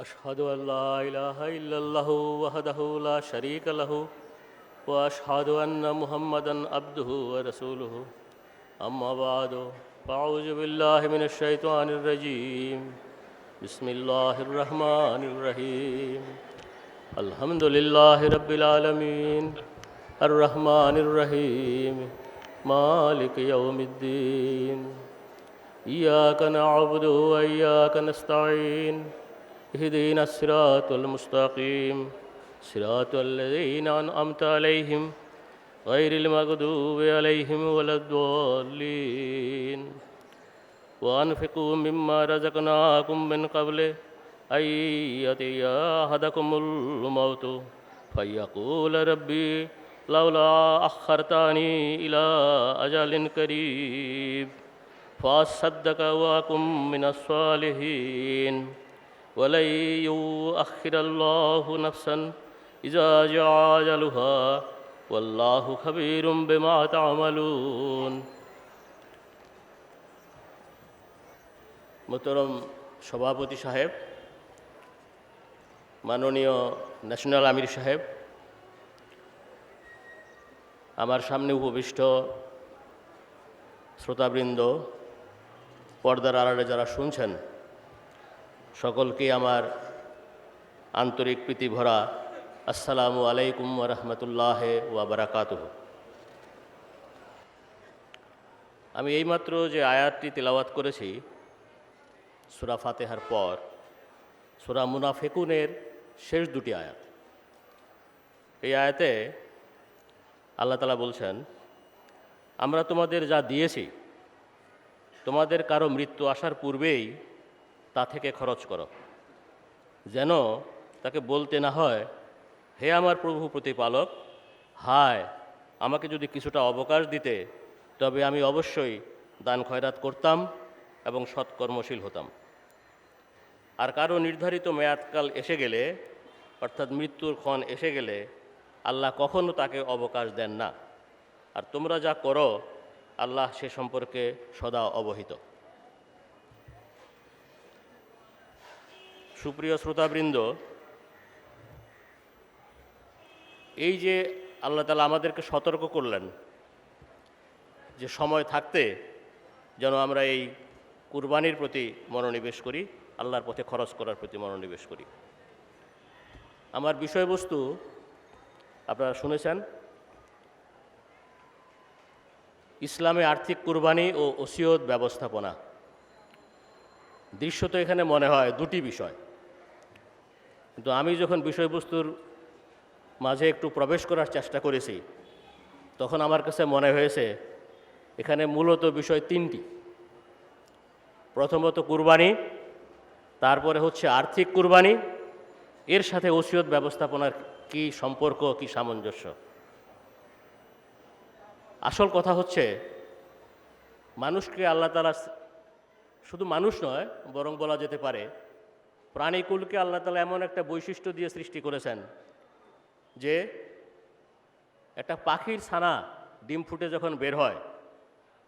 أشهد أن لا إله إلا الله وحده لا شريك له وأشهد أن محمدًا عبده ورسوله أما بعد فأعوذ بالله من الشيطان الرجيم بسم الله الرحمن الرحيم الحمد لله رب العالمين الرحمن الرحيم مالك يوم الدين إياك نعبد وإياك نستعين اهدنا الصراط المستقيم صراط الذين أنعمت عليهم غير المغضوب عليهم ولا الضالين وأنفقوا مما رزقناكم من قبل أن يأتي أحدكم الموت فيقول ربي لولا أخرتني إلى أجل قريب فأصدق وأكن من الصالحين ولن يؤخر الله نفسا إذا جاء أجلها والله خبير بما تعملون মোহতরম সভাপতি সাহেব, মাননীয় ন্যাশনাল আমির সাহেব, আমার সামনে উপবিষ্ট শ্রোতাবৃন্দ, পর্দার আড়ালে যারা শুনছেন, সকলকে আমার আন্তরিক প্রীতি ভরা আসসালামু আলাইকুম ওয়া রাহমাতুল্লাহি ওয়া বারাকাতুহু। আমি এইমাত্র যে আয়াতটি তেলাওয়াত করেছি সূরা ফাতিহার পর, সূরা মুনাফিকুনের শেষ দুটি আয়াত। এই আয়াতে আল্লাহ তাআলা বলছেন, আমরা তোমাদের যা দিয়েছি তোমাদের কারো মৃত্যু আসার পূর্বেই তা থেকে খরচ করো, যেন তাকে বলতে না হয়, হে আমার প্রভু প্রতিপালক, হায় আমাকে যদি কিছুটা অবকাশ দিতে তবে আমি অবশ্যই দান খয়রাত করতাম এবং সৎকর্মশীল হতাম। আর কারো নির্ধারিত মেয়াদকাল এসে গেলে, অর্থাৎ মৃত্যুর ক্ষণ এসে গেলে আল্লাহ কখনো তাকে অবকাশ দেন না। আর তোমরা যা করো আল্লাহ সে সম্পর্কে সদা অবহিত। সুপ্রিয় শ্রোতাবৃন্দ, এই যে আল্লাহ তাআলা আমাদেরকে সতর্ক করলেন যে সময় থাকতে যেন আমরা এই কুরবানির প্রতি মনোনিবেশ করি, আল্লাহর পথে খরচ করার প্রতি মনোনিবেশ করি। আমার বিষয়বস্তু আপনারা শুনেছেন, ইসলামে আর্থিক কুরবানি ও ওসিয়ত ব্যবস্থাপনা। দৃশ্যত এখানে মনে হয় দুটি বিষয়, কিন্তু আমি যখন বিষয়বস্তুর মাঝে একটু প্রবেশ করার চেষ্টা করেছি তখন আমার কাছে মনে হয়েছে এখানে মূলত বিষয় তিনটি। প্রথমত কুরবানি, তারপরে হচ্ছে আর্থিক কুরবানি, এর সাথে ওসিয়ত ব্যবস্থাপনার কি সম্পর্ক, কি সামঞ্জস্য। আসল কথা হচ্ছে মানুষকে আল্লাহ তাআলা, শুধু মানুষ নয় বরং বলা যেতে পারে প্রাণীকুলকে আল্লাহ তাআলা এমন একটা বৈশিষ্ট্য দিয়ে সৃষ্টি করেছেন যে একটা পাখির ছানা ডিম ফুটে যখন বের হয়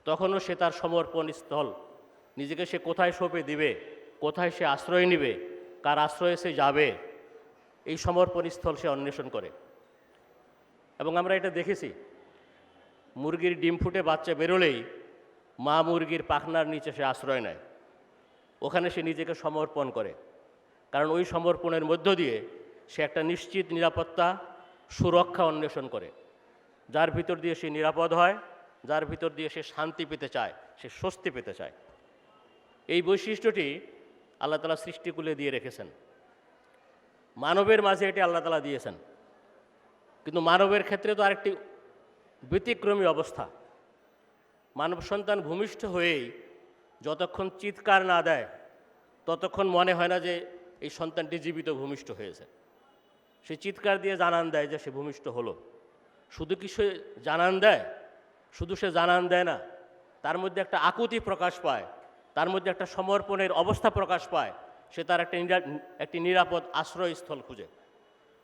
তখনও সে তার সমর্পণ স্থল, নিজেকে সে কোথায় সঁপে দিবে, কোথায় সে আশ্রয় নিবে, কার আশ্রয়ে সে যাবে, এই সমর্পণ স্থল সে অন্বেষণ করে। এবং আমরা এটা দেখেছি, মুরগির ডিম ফুটে বাচ্চা বেরোলেই মা মুরগির পাখনার নিচে সে আশ্রয় নেয়, ওখানে সে নিজেকে সমর্পণ করে। কারণ ওই সমর্পণের মধ্য দিয়ে সে একটা নিশ্চিত নিরাপত্তা, সুরক্ষা অন্বেষণ করে, যার ভিতর দিয়ে সে নিরাপদ হয়, যার ভিতর দিয়ে সে শান্তি পেতে চায়, সে স্বস্তি পেতে চায়। এই বৈশিষ্ট্যটি আল্লাহ তাআলা সৃষ্টিকুলে দিয়ে রেখেছেন। মানবের মাঝে এটি আল্লাহ তাআলা দিয়েছেন, কিন্তু মানবের ক্ষেত্রে তো আরেকটি ব্যতিক্রমী অবস্থা। মানব সন্তান ভূমিষ্ঠ হয়েই যতক্ষণ চিৎকার না দেয় ততক্ষণ মনে হয় না যে এই সন্তানটি জীবিত ভূমিষ্ঠ হয়েছে। সে চিৎকার দিয়ে জানান দেয় যে সে ভূমিষ্ঠ হলো। শুধু কি সে জানান দেয়? শুধু সে জানান দেয় না, তার মধ্যে একটা আকুতি প্রকাশ পায়, তার মধ্যে একটা সমর্পণের অবস্থা প্রকাশ পায়। সে তার একটি নিরাপদ আশ্রয়স্থল খুঁজে,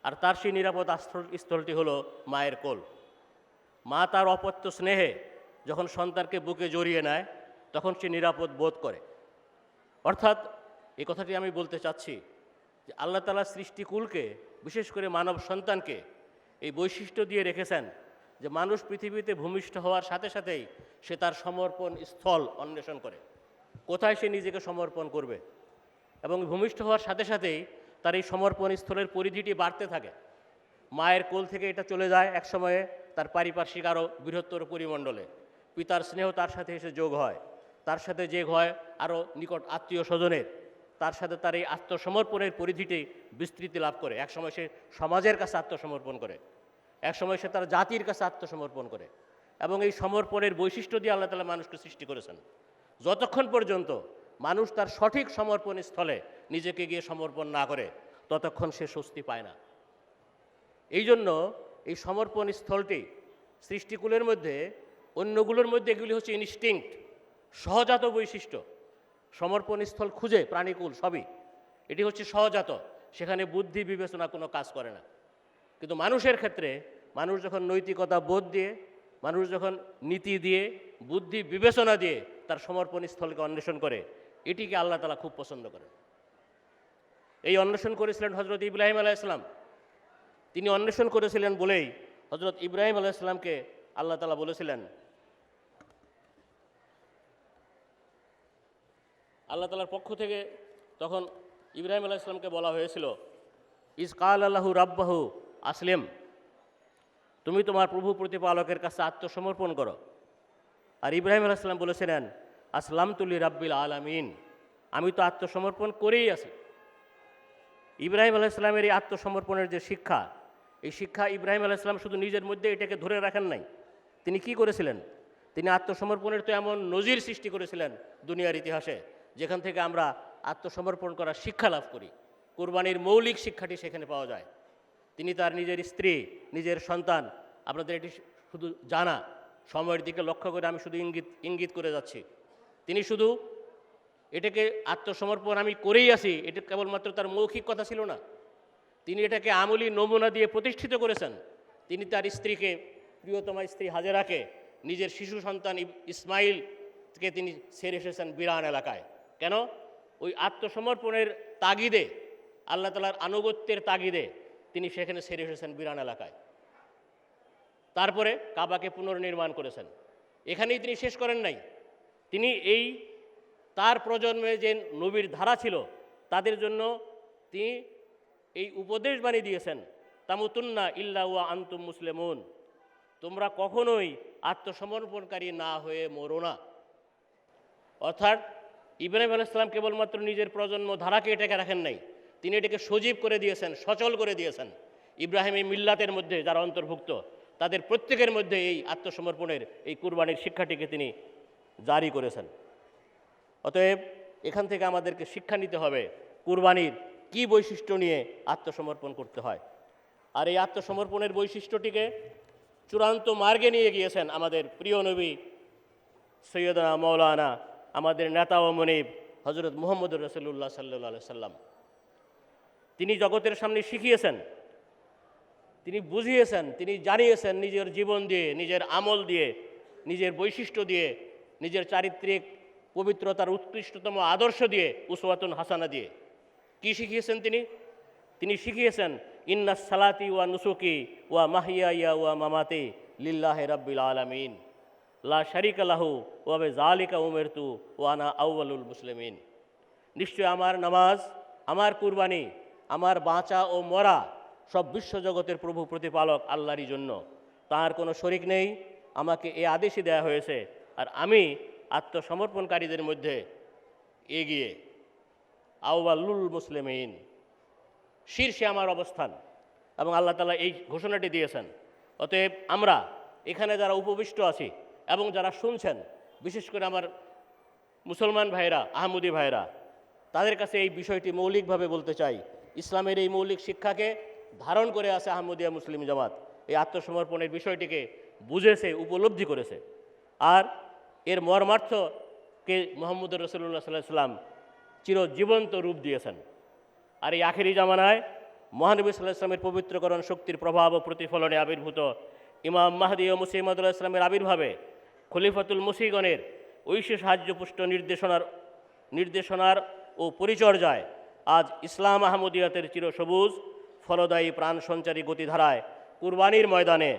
আর তার সেই নিরাপদ আশ্রয়স্থলটি হলো মায়ের কোল। মা তার অপত্য স্নেহে যখন সন্তানকে বুকে জড়িয়ে নেয় তখন সে নিরাপদ বোধ করে। অর্থাৎ এই কথাটি আমি বলতে চাচ্ছি যে আল্লাহ তাআলা সৃষ্টিকুলকে, বিশেষ করে মানব সন্তানকে এই বৈশিষ্ট্য দিয়ে রেখেছেন যে মানুষ পৃথিবীতে ভূমিষ্ঠ হওয়ার সাথে সাথেই সে তার সমর্পণ স্থল অন্বেষণ করে, কোথায় সে নিজেকে সমর্পণ করবে। এবং ভূমিষ্ঠ হওয়ার সাথে সাথেই তার এই সমর্পণ স্থলের পরিধিটি বাড়তে থাকে। মায়ের কোল থেকে এটা চলে যায় একসময়ে তার পারিপার্শ্বিক আরও বৃহত্তর পরিমণ্ডলে, পিতার স্নেহ তার সাথে এসে যোগ হয়, তার সাথে যোগ হয় আরও নিকট আত্মীয় স্বজনের, তার সাথে তার এই আত্মসমর্পণের পরিধিটি বিস্তৃতি লাভ করে। একসময় সে সমাজের কাছে আত্মসমর্পণ করে, একসময় সে তার জাতির কাছে আত্মসমর্পণ করে। এবং এই সমর্পণের বৈশিষ্ট্য দিয়ে আল্লাহ তাআলা মানুষকে সৃষ্টি করেছেন। যতক্ষণ পর্যন্ত মানুষ তার সঠিক সমর্পণ স্থলে নিজেকে গিয়ে সমর্পণ না করে, ততক্ষণ সে স্বস্তি পায় না। এই জন্য এই সমর্পণ স্থলটি সৃষ্টিকুলের মধ্যে, অন্যগুলোর মধ্যে এগুলি হচ্ছে ইনস্টিংক্ট, সহজাত বৈশিষ্ট্য। সমর্পণ স্থল খুঁজে প্রাণীকুল সবই, এটি হচ্ছে সহজাত, সেখানে বুদ্ধি বিবেচনা কোনো কাজ করে না। কিন্তু মানুষের ক্ষেত্রে মানুষ যখন নৈতিকতা বোধ দিয়ে, মানুষ যখন নীতি দিয়ে, বুদ্ধি বিবেচনা দিয়ে তার সমর্পণ স্থলকে অন্বেষণ করে, এটিকে আল্লাহ তাআলা খুব পছন্দ করেন। এই অন্বেষণ করেছিলেন হজরত ইব্রাহিম আলাইহিস সালাম। তিনি অন্বেষণ করেছিলেন বলেই হজরত ইব্রাহিম আলাইহিস সালামকে আল্লাহ তাআলা বলেছিলেন, আল্লাহ তাআলার পক্ষ থেকে তখন ইব্রাহিম আলাইহিস সালামকে বলা হয়েছিল, ইজ কাল আল্লাহু রাব্বাহু আসলিম, তুমি তোমার প্রভু প্রতিপালকের কাছে আত্মসমর্পণ করো। আর ইব্রাহিম আলাইহিস সালাম বলেছিলেন, আসলামতু লিরাব্বিল আলামিন, আমি তো আত্মসমর্পণ করেই আছি। ইব্রাহিম আলাইহিস সালামের এই আত্মসমর্পণের যে শিক্ষা, এই শিক্ষা ইব্রাহিম আলাইহিস সালাম শুধু নিজের মধ্যে এটাকে ধরে রাখেন নাই, তিনি কি করেছিলেন? তিনি আত্মসমর্পণের তো এমন নজির সৃষ্টি করেছিলেন দুনিয়ার ইতিহাসে, যেখান থেকে আমরা আত্মসমর্পণ করার শিক্ষা লাভ করি। কুরবানির মৌলিক শিক্ষাটি সেখানে পাওয়া যায়। তিনি তার নিজের স্ত্রী, নিজের সন্তান, আপনাদের এটি শুধু জানা, সময়ের দিকে লক্ষ্য করে আমি শুধু ইঙ্গিত করে যাচ্ছি, তিনি শুধু এটাকে আত্মসমর্পণ আমি করেই আছি, এটা কেবলমাত্র তার মৌখিক কথা ছিল না, তিনি এটাকে আমলি নমুনা দিয়ে প্রতিষ্ঠিত করেছেন। তিনি তার স্ত্রীকে, প্রিয়তমা স্ত্রী হাজেরাকে, নিজের শিশু সন্তান ইসমাইলকে তিনি ছেড়ে এসেছেন বিরান এলাকায়। কেন? ওই আত্মসমর্পণের তাগিদে, আল্লাহ তাআলার আনুগত্যের তাগিদে তিনি সেখানে ছেড়ে এসেছেন বিরান এলাকায়। তারপরে কাবাকে পুনর্নির্মাণ করেছেন। এখানেই তিনি শেষ করেন নাই, তিনি এই তার প্রজন্মে যে নবীর ধারা ছিল তাদের জন্য তিনি এই উপদেশ বাণী দিয়েছেন, তামুতুন্না ইল্লা ওয়া আনতুম মুসলিমুন, তোমরা কখনোই আত্মসমর্পণকারী না হয়ে মরো না। অর্থাৎ ইব্রাহিম আলাইহিস সালাম কেবলমাত্র নিজের প্রজন্ম ধারাকে এটাকে রাখেন নাই, তিনি এটাকে সজীব করে দিয়েছেন, সচল করে দিয়েছেন। ইব্রাহিম এই মিল্লাতের মধ্যে যারা অন্তর্ভুক্ত, তাদের প্রত্যেকের মধ্যে এই আত্মসমর্পণের, এই কুরবানির শিক্ষাটিকে তিনি জারি করেছেন। অতএব এখান থেকে আমাদেরকে শিক্ষা নিতে হবে কুরবানির কি বৈশিষ্ট্য নিয়ে আত্মসমর্পণ করতে হয়। আর এই আত্মসমর্পণের বৈশিষ্ট্যটিকে চূড়ান্ত মার্গে নিয়ে গিয়েছেন আমাদের প্রিয় নবী সৈয়দনা মৌলানা, আমাদের নেতা ও মনিব হজরত মুহাম্মদুর রাসূলুল্লাহ সাল্লাল্লাহু আলাইহি সাল্লাম। তিনি জগতের সামনে শিখিয়েছেন, তিনি বুঝিয়েছেন, তিনি জানিয়েছেন নিজের জীবন দিয়ে, নিজের আমল দিয়ে, নিজের বৈশিষ্ট্য দিয়ে, নিজের চারিত্রিক পবিত্রতার উৎকৃষ্টতম আদর্শ দিয়ে, উসওয়াতুন হাসানা দিয়ে। কি শিখিয়েছেন তিনি? তিনি শিখিয়েছেন, ইন্নাস সালাতি ওয়া নুসুকি ওয়া মাহিয়ায়া ওয়া মামাতি লিল্লাহি রাব্বিল আলামিন লা শারিকা লাহু ওয়া বিযালিকা উমিরতু ওয়া আনা আউয়ালুল মুসলিমিন। নিশ্চয় আমার নামাজ, আমার কুরবানি, আমার বাঁচা ও মরা সব বিশ্বজগতের প্রভু প্রতিপালক আল্লাহরই জন্য, তার কোনো শরিক নেই, আমাকে এ আদেশই দেয়া হয়েছে, আর আমি আত্মসমর্পণকারীদের মধ্যে এগিয়ে, আউয়ালুল মুসলিমিন, শীর্ষে আমার অবস্থান। এবং আল্লাহ তাআলা এই ঘোষণাটি দিয়েছেন। অতএব আমরা এখানে যারা উপবিষ্ট আছি এবং যারা শুনছেন, বিশেষ করে আমার মুসলমান ভাইরা, আহমদি ভাইরা, তাদের কাছে এই বিষয়টি মৌলিকভাবে বলতে চাই। ইসলামের এই মৌলিক শিক্ষাকে ধারণ করে আছে আহমদিয়া মুসলিম জামাত, এই আত্মসমর্পণের বিষয়টিকে বুঝেছে, উপলব্ধি করেছে, আর এর মর্মার্থকে মুহাম্মদুর রাসূলুল্লাহ সাল্লাল্লাহু আলাইহি সাল্লাম চিরজীবন্ত রূপ দিয়েছেন। আর এই আখেরি জামানায় মহানবী সাল্লাল্লাহু আলাইহি সাল্লামের পবিত্রকরণ শক্তির প্রভাব ও প্রতিফলনে আবির্ভূত ইমাম মাহদী ও মসিহ মাউদ আলাইহিস সালামের আবির্ভাবে খলিফাতুল মসিহগণের ঐশী সাহায্যপুষ্ট নির্দেশনার ও পরিচর্যায় আজ ইসলাম আহমদিয়াতের চিরসবুজ ফলদায়ী প্রাণ সঞ্চারী গতিধারায় কুরবানির ময়দানে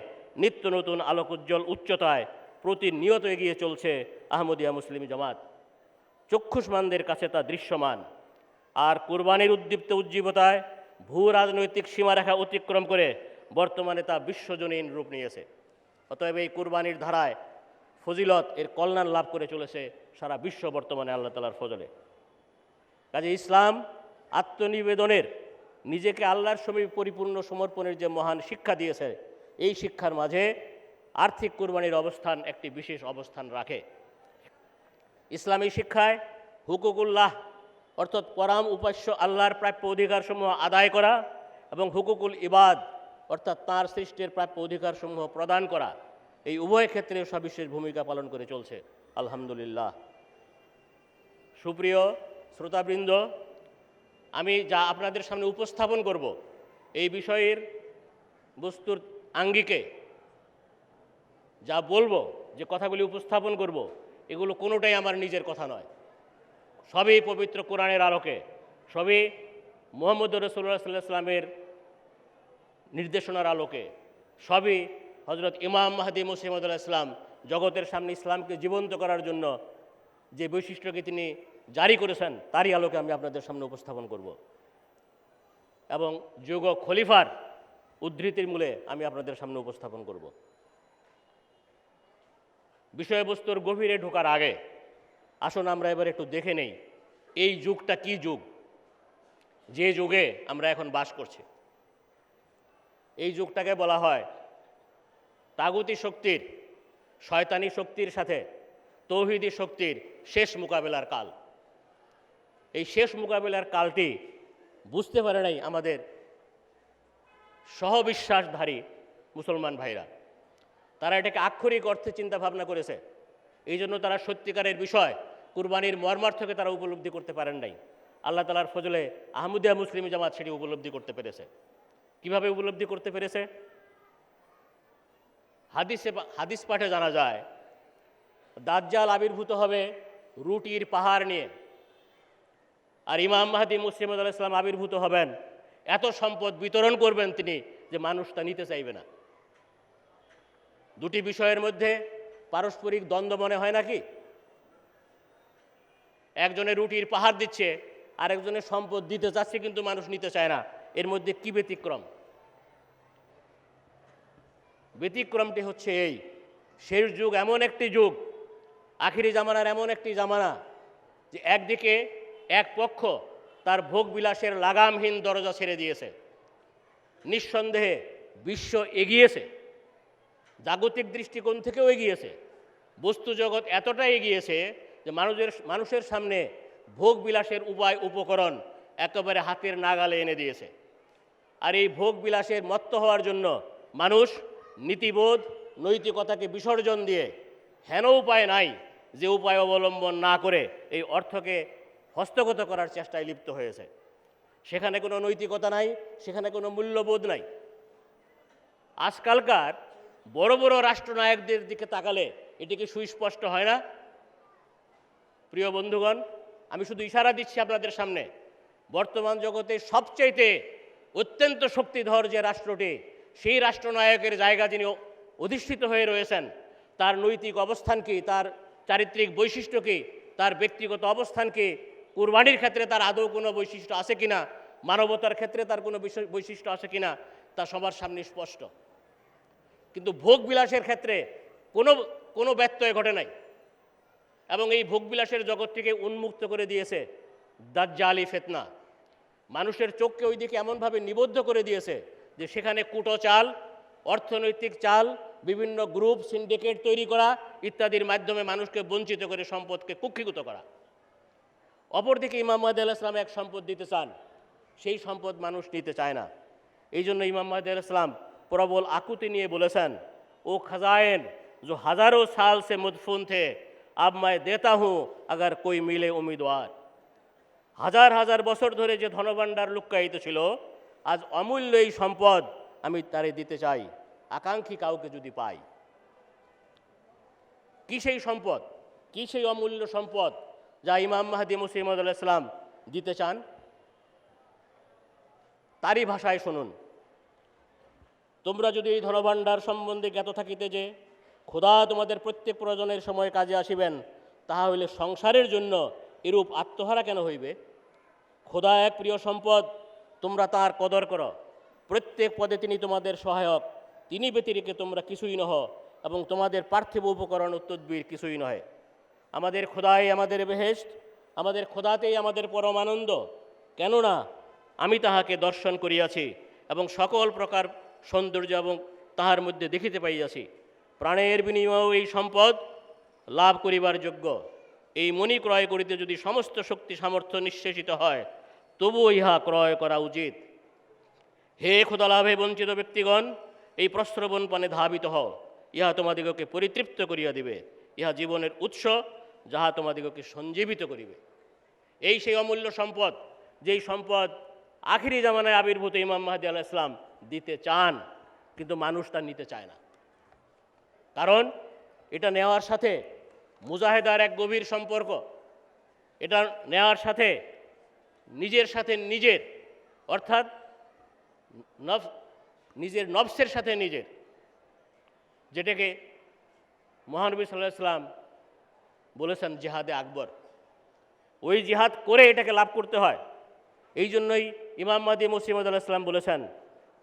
নিত্য নতুন আলোকোজ্জ্বল উচ্চতায় প্রতিনিয়ত এগিয়ে চলছে আহমদিয়া মুসলিম জামাত। চক্ষুষ্মানদের কাছে তা দৃশ্যমান। আর কুরবানির উদ্দীপ্ত উজ্জীবতায় ভূ রাজনৈতিক সীমারেখা অতিক্রম করে বর্তমানে তা বিশ্বজনীন রূপ নিয়েছে। অতএব এই কুরবানির ধারায় ফজিলত এর কল্যাণ লাভ করে চলেছে সারা বিশ্ব বর্তমানে আল্লাহ তাআলার ফজলে। কাজে ইসলাম আত্মনিবেদনের, নিজেকে আল্লাহর সমীপে পরিপূর্ণ সমর্পণের যে মহান শিক্ষা দিয়েছে, এই শিক্ষার মাঝে আর্থিক কুরবানির অবস্থান একটি বিশেষ অবস্থান রাখে। ইসলামী শিক্ষায় হুকুকুল্লাহ অর্থাৎ পরম উপাস্য আল্লাহর প্রাপ্য অধিকারসমূহ আদায় করা এবং হুকুকুল ইবাদ অর্থাৎ তাঁর সৃষ্টির প্রাপ্য অধিকারসমূহ প্রদান করা, এই উভয় ক্ষেত্রে সবিশেষ ভূমিকা পালন করে চলছে আলহামদুলিল্লাহ। সুপ্রিয় শ্রোতাবৃন্দ, আমি যা আপনাদের সামনে উপস্থাপন করব, এই বিষয়ের বস্তুর আঙ্গিকে যা বলবো, যে কথাগুলি উপস্থাপন করব, এগুলো কোনোটাই আমার নিজের কথা নয়। সবই পবিত্র কোরআনের আলোকে, সবই মুহাম্মদ রাসূলুল্লাহ সাল্লাল্লাহু আলাইহি ওয়াসাল্লামের নির্দেশনার আলোকে, সবই হযরত ইমাম মাহদী মসিহ মাউদ আলাইহিস সালাম জগতের সামনে ইসলামকে জীবন্ত করার জন্য যে বৈশিষ্ট্যকে তিনি জারি করেছেন, তারই আলোকে আমি আপনাদের সামনে উপস্থাপন করব এবং যুগ খলিফার উদ্ধৃতির মূলে আমি আপনাদের সামনে উপস্থাপন করব। বিষয়বস্তুর গভীরে ঢোকার আগে আসুন আমরা এবার একটু দেখে নেই এই যুগটা কি যুগ, যে যুগে আমরা এখন বাস করছি। এই যুগটাকে বলা হয় তাগুতি শক্তির, শয়তানি শক্তির সাথে তৌহিদি শক্তির শেষ মোকাবেলার কাল। এই শেষ মোকাবেলার কালটি বুঝতে পারে নাই আমাদের সহবিশ্বাসধারী মুসলমান ভাইরা। তারা এটাকে আক্ষরিক অর্থে চিন্তা ভাবনা করেছে, এই জন্য তারা সত্যিকারের বিষয় কুরবানির মর্মার্থকে তারা উপলব্ধি করতে পারেন নাই। আল্লাহ তাআলার ফজলে আহমদিয়া মুসলিম জামাত সেটি উপলব্ধি করতে পেরেছে। কিভাবে উপলব্ধি করতে পেরেছে? হাদিস পাঠে জানা যায় দাজ্জাল আবির্ভূত হবে রুটির পাহাড় নিয়ে, আর ইমাম মাহদী মসিহ মাউদ আলাইহিস সালাম আবির্ভূত হবেন, এত সম্পদ বিতরণ করবেন তিনি যে মানুষ তা নিতে চাইবে না। দুটি বিষয়ের মধ্যে পারস্পরিক দ্বন্দ্ব মনে হয় নাকি? একজনের রুটির পাহাড় দিচ্ছে, আরেকজনের সম্পদ দিতে চাচ্ছে কিন্তু মানুষ নিতে চায় না। এর মধ্যে কি ব্যতিক্রম? ব্যতিক্রমটি হচ্ছে এই, শেষ যুগ এমন একটি যুগ, আখিরি জামানার এমন একটি জামানা যে একদিকে এক পক্ষ তার ভোগ বিলাসের লাগামহীন দরজা ছেড়ে দিয়েছে। নিঃসন্দেহে বিশ্ব এগিয়েছে, জাগতিক দৃষ্টিকোণ থেকেও এগিয়েছে। বস্তু জগৎ এতটাই এগিয়েছে যে মানুষের সামনে ভোগ বিলাসের উপায় উপকরণ একেবারে হাতের নাগালে এনে দিয়েছে। আর এই ভোগ বিলাসের মত্ত হওয়ার জন্য মানুষ নীতিবোধ, নৈতিকতাকে বিসর্জন দিয়ে হেন উপায় নাই যে উপায় অবলম্বন না করে এই অর্থকে হস্তগত করার চেষ্টায় লিপ্ত হয়েছে। সেখানে কোনো নৈতিকতা নাই, সেখানে কোনো মূল্যবোধ নাই। আজকালকার বড় বড় রাষ্ট্রনায়কদের দিকে তাকালে এটি কি সুস্পষ্ট হয় না? প্রিয় বন্ধুগণ, আমি শুধু ইশারা দিচ্ছি আপনাদের সামনে, বর্তমান জগতে সবচাইতে অত্যন্ত শক্তিধর যে রাষ্ট্রটি, সেই রাষ্ট্রনায়কের জায়গা যিনি অধিষ্ঠিত হয়ে রয়েছেন, তার নৈতিক অবস্থান কি, তার চারিত্রিক বৈশিষ্ট্য কি, তার ব্যক্তিগত অবস্থান কি, কুরবানির ক্ষেত্রে তার আদৌ কোনো বৈশিষ্ট্য আছে কিনা, মানবতার ক্ষেত্রে তার কোনো বৈশিষ্ট্য আছে কিনা, তা সবার সামনে স্পষ্ট। কিন্তু ভোগ বিলাসের ক্ষেত্রে কোনো ব্যত্যয় ঘটে নাই এবং এই ভোগবিলাসের জগৎটিকে উন্মুক্ত করে দিয়েছে দাজ্জালি ফিতনা। মানুষের চোখকে ওই দিকে এমনভাবে নিবদ্ধ করে দিয়েছে যে সেখানে কুটো চাল, অর্থনৈতিক চাল, বিভিন্ন গ্রুপ সিন্ডিকেট তৈরি করা ইত্যাদির মাধ্যমে মানুষকে বঞ্চিত করে সম্পদকে কুক্ষিগত করা। অপরদিকে ইমাম মাহদী আলাইহিস সালাম এক সম্পদ দিতে চান, সেই সম্পদ মানুষ নিতে চায় না। এই জন্য ইমাম মাহদী আলাইহিস সালাম প্রবল আকুতি নিয়ে বলেছেন, ও খাজায়েন जो हजारों साल से मुदफून थे अब मैं देता हूँ अगर कोई मिले उम्मीदवार। হাজার হাজার বছর ধরে যে ধনভাণ্ডার লুক্কায়িত ছিল, আজ অমূল্য এই সম্পদ আমি তারে দিতে চাই, আকাঙ্ক্ষী কাউকে যদি পাই। কি সেই সম্পদ, কি সেই অমূল্য সম্পদ যা ইমাম মাহদী মসিহ মাউদ আলাইহিস সালাম দিতে চান? তারই ভাষায় শুনুন। তোমরা যদি এই ধনভাণ্ডার সম্বন্ধে জ্ঞাত থাকিতে যে খোদা তোমাদের প্রত্যেক প্রয়োজনের সময় কাজে আসিবেন, তাহা হইলে সংসারের জন্য এরূপ আত্মহারা কেন হইবে? খোদা এক প্রিয় সম্পদ, তোমরা তার কদর করো। প্রত্যেক পদে তিনি তোমাদের সহায়ক, তিনি ব্যতিরেকে তোমরা কিছুই নহ, এবং তোমাদের পার্থিব উপকরণ ও তদ্বির কিছুই নহে। আমাদের খোদাই আমাদের বেহেশত, আমাদের খোদাতেই আমাদের পরম আনন্দ। কেননা আমি তাহাকে দর্শন করিয়াছি এবং সকল প্রকার সৌন্দর্য এবং তাহার মধ্যে দেখিতে পাইয়াছি। প্রাণের বিনিময়েও এই সম্পদ লাভ করিবার যোগ্য। এই মণি ক্রয় করিতে যদি সমস্ত শক্তি সামর্থ্য নিঃশেষিত হয়, তবুও ইহা ক্রয় করা উচিত। হে খোদা লাভে বঞ্চিত ব্যক্তিগণ, এই প্রশ্রবণ পানে ধাবিত হও। ইহা তোমাদিগকে পরিতৃপ্ত করিয়া দিবে। ইহা জীবনের উৎস, যাহা তোমাদিগকে সঞ্জীবিত করিবে। এই সেই অমূল্য সম্পদ, যেই সম্পদ আখিরি জামানায় আবির্ভূত ইমাম মাহদী আলাইহিস সালাম দিতে চান, কিন্তু মানুষ তা নিতে চায় না। কারণ এটা নেওয়ার সাথে মুজাহেদার এক গভীর সম্পর্ক। এটা নেওয়ার সাথে নিজের অর্থাৎ নিজের নফসের সাথে নিজের, যেটাকে মহানবী সাল্লাল্লাহু আলাইহি ওয়াসাল্লাম বলেছেন জিহাদে আকবর। ওই জিহাদ করে এটাকে লাভ করতে হয়। এই জন্যই ইমাম মাহদী মসিহ মাউদ আলাইহিস সালাম বলেছেন,